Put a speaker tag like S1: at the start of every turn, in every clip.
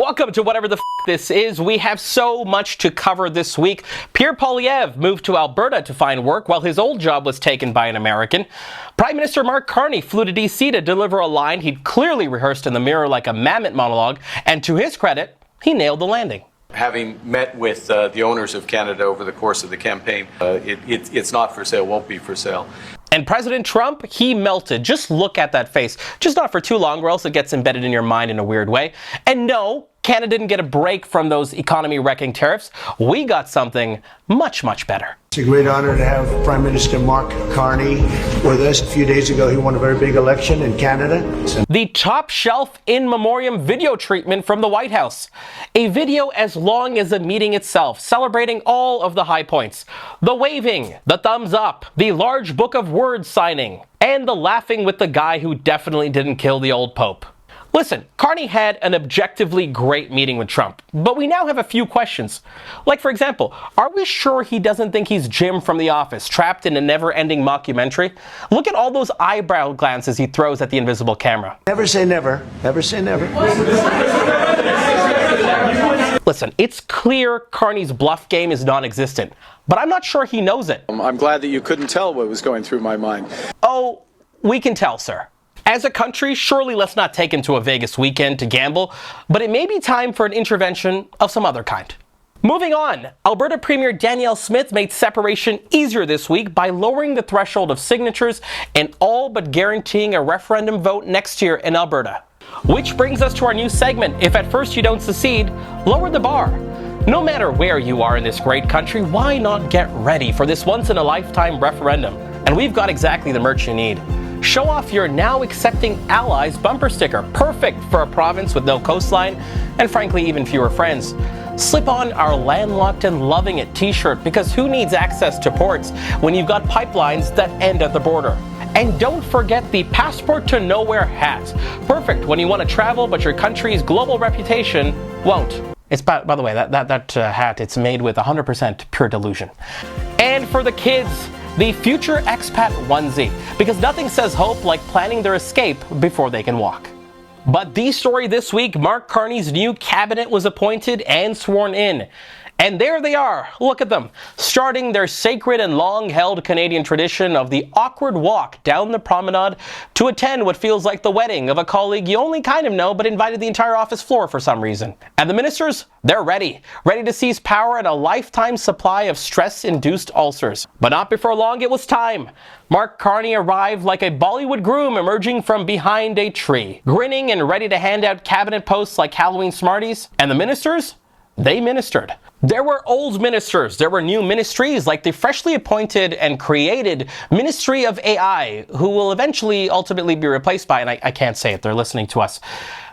S1: Welcome to whatever the this is. We have so much to cover this week. Pierre Poilievre moved to Alberta to find work while his old job was taken by an American. Prime Minister Mark Carney flew to DC to deliver a line he'd clearly rehearsed in the mirror like a mammoth monologue, and to his credit, he nailed the landing.
S2: Having met with the owners of Canada over the course of the campaign, it's not for sale, won't be for sale.
S1: And President Trump, he melted. Just look at that face. Just not for too long or else it gets embedded in your mind in a weird way. And no, Canada didn't get a break from those economy-wrecking tariffs. We got something much, much better.
S3: It's a great honor to have Prime Minister Mark Carney with us. A few days ago, he won a very big election in Canada.
S1: The top shelf in memoriam video treatment from the White House. A video as long as the meeting itself, celebrating all of the high points. The waving, the thumbs up, the large book of words signing, and the laughing with the guy who definitely didn't kill the old Pope. Listen, Carney had an objectively great meeting with Trump, but we now have a few questions. Like, for example, are we sure he doesn't think he's Jim from The Office, trapped in a never-ending mockumentary? Look at all those eyebrow glances he throws at the invisible camera.
S3: Never say never. Never say never.
S1: Listen, it's clear Carney's bluff game is non-existent, but I'm not sure he knows it.
S4: I'm glad that you couldn't tell what was going through my mind.
S1: Oh, we can tell, sir. As a country, surely let's not take him to a Vegas weekend to gamble, but it may be time for an intervention of some other kind. Moving on, Alberta Premier Danielle Smith made separation easier this week by lowering the threshold of signatures and all but guaranteeing a referendum vote next year in Alberta. Which brings us to our new segment, If at First You Don't Secede, Lower the Bar. No matter where you are in this great country, why not get ready for this once-in-a-lifetime referendum? And we've got exactly the merch you need. Show off your Now Accepting Allies bumper sticker, perfect for a province with no coastline and frankly even fewer friends. Slip on our Landlocked and Loving It t-shirt, because who needs access to ports when you've got pipelines that end at the border? And don't forget the Passport to Nowhere hat, perfect when you want to travel but your country's global reputation won't. It's by the way, that hat, it's made with 100% pure delusion. And for the kids, the Future Expat onesie, because nothing says hope like planning their escape before they can walk. But the story this week, Mark Carney's new cabinet was appointed and sworn in. And there they are, look at them, starting their sacred and long-held Canadian tradition of the awkward walk down the promenade to attend what feels like the wedding of a colleague you only kind of know but invited the entire office floor for some reason. And the ministers, they're ready to seize power and a lifetime supply of stress-induced ulcers. But not before long, it was time. Mark Carney arrived like a Bollywood groom emerging from behind a tree, grinning and ready to hand out cabinet posts like Halloween Smarties. And the ministers? They ministered. There were old ministers, there were new ministries like the freshly appointed and created Ministry of AI, who will eventually ultimately be replaced by, and I can't say it, they're listening to us.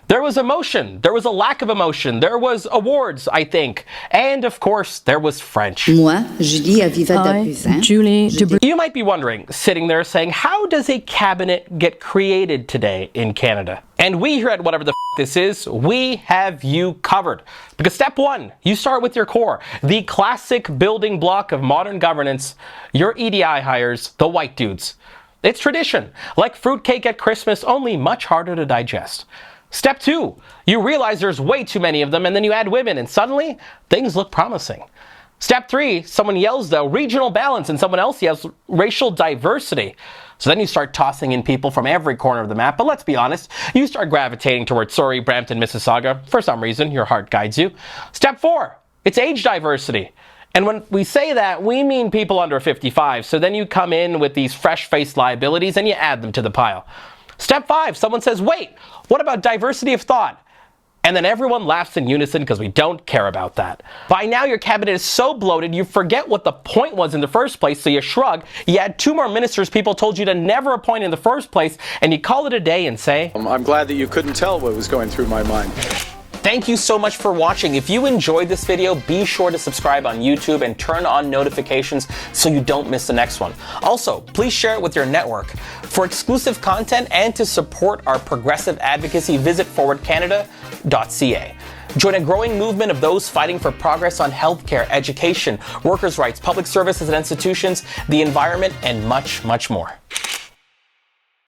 S1: There was emotion, there was a lack of emotion, there was awards, I think, and of course, there was French.
S5: Moi, Julie Aviva
S1: Julie. You might be wondering, sitting there saying, how does a cabinet get created today in Canada? And we here at whatever the this is, we have you covered. Because step one, you start with your core, the classic building block of modern governance, your EDI hires, the white dudes. It's tradition, like fruitcake at Christmas, only much harder to digest. Step two, you realize there's way too many of them, and then you add women, and suddenly, things look promising. Step three, someone yells, though, regional balance, and someone else yells, racial diversity. So then you start tossing in people from every corner of the map, but let's be honest, you start gravitating towards Surrey, Brampton, Mississauga. For some reason, your heart guides you. Step four, it's age diversity. And when we say that, we mean people under 55, so then you come in with these fresh-faced liabilities and you add them to the pile. Step five, someone says, wait, what about diversity of thought? And then everyone laughs in unison because we don't care about that. By now your cabinet is so bloated you forget what the point was in the first place, so you shrug, you add two more ministers people told you to never appoint in the first place, and you call it a day and say,
S4: I'm glad that you couldn't tell what was going through my mind.
S1: Thank you so much for watching. If you enjoyed this video, be sure to subscribe on YouTube and turn on notifications so you don't miss the next one. Also, please share it with your network. For exclusive content and to support our progressive advocacy, visit forwardcanada.ca. Join a growing movement of those fighting for progress on healthcare, education, workers' rights, public services and institutions, the environment, and much, much more.